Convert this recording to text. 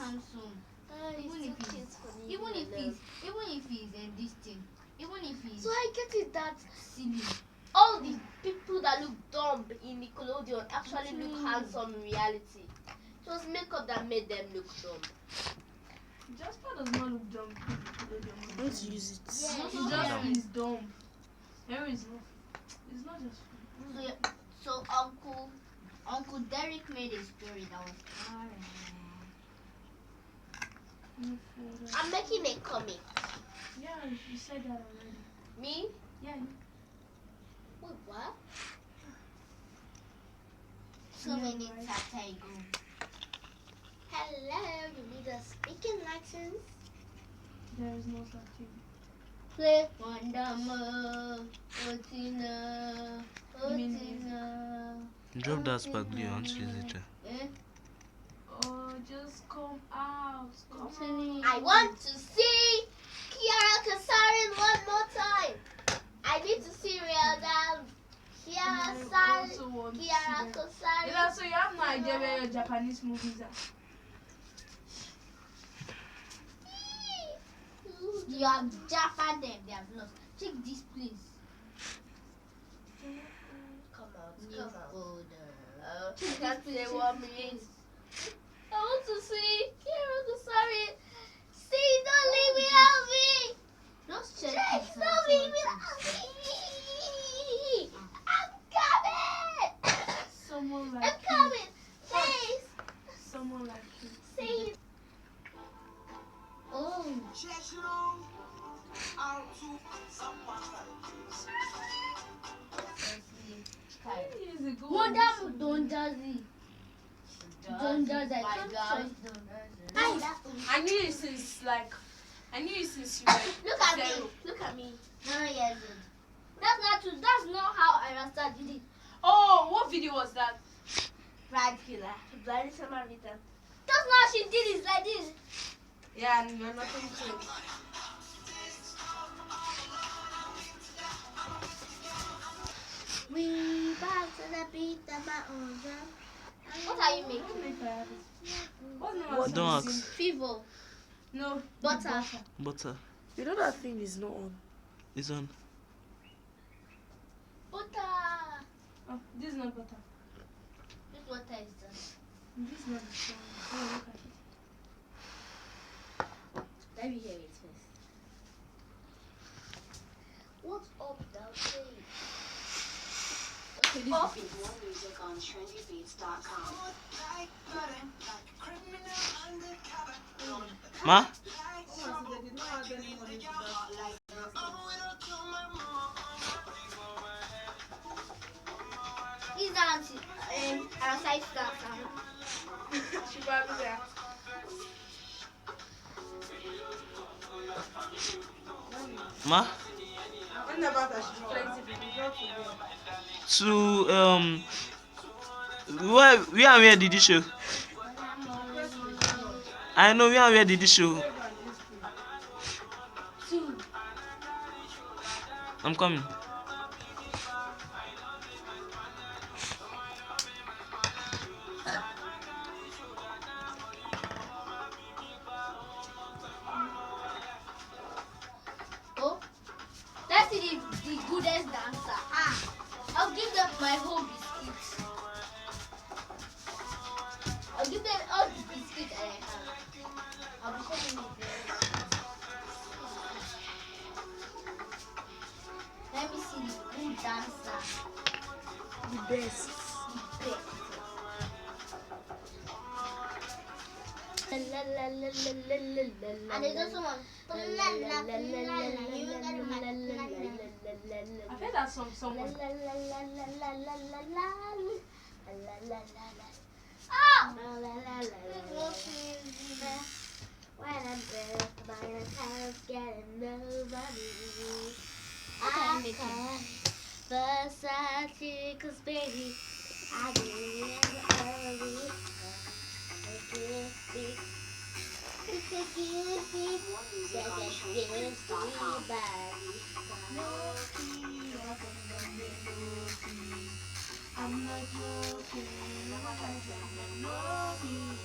handsome. Even if he's this thing, even if he's so I get it that silly. all the people that look dumb in Nickelodeon actually look handsome in reality. It was makeup that made them look dumb. Jasper does not look dumb. Let's use it. Yeah, He's dumb. Harry is not. It's not just. So Uncle Derek made a story that was I'm making a comic. Yeah, you said that already. Me? Yeah. Wait, what? so many after I go. Hello, you need a speaking license? There is no such thing. Play Wonderman, Otina. Drop that sparkly on later. Oh, just come out. Come on. I want to see Kiara Kasarin one more time. I need to see real dance. Kiara Kasarin. Yeah, so you have no idea where your Japanese movies are. You have Japan them, they have lost. Check this place. Come out. Folder. I can't say 1 minute. I want to see Kiara Kasarin. See, don't leave me out me. Just check Jake, this don't out. leave me out me. I'm coming. Someone like I'm coming. Please. Someone like you. See. Oh, Years ago. Wonderman, don't jazzy. Don't jazzy. I love you. I knew you since you were Look at me. zero. Look at me. 9 years old. That's not true. That's not how Arasta did it. Oh, what video was that? Pride killer. Bloody Samaritan. That's not how she did it like this. Yeah, and you're nothing to it. We bounce to the beat of my own drum. What are you making? What's Don't ask. Fever. No. Butter. Butter. You know that thing is not on. It's on. Butter. Oh, this is not butter. This water is done. This is not the same. Oh, look at it. Let me hear it first. What's up, Dulce? Okay, this Off is it. More music on trendybeats.com. Ma? He's dancing. Arasta is dancing. She probably there. Ma? When about that, she's plenty people. To where did you show? I know where did you show? I'm coming. Oh, let's see the goodest dancer. I'll give them my whole biscuit. I'll give them all the biscuit I have. I'll be showing you Let me see the good dancer. The best. The best. And there's also one. I've heard that song somewhere. When I'm dressed by the house, getting nobody. Okay, make it. Versace, 'cause baby, I do it early. It's a gift, More music on trendybeats.com. I'm not joking. I'm not joking.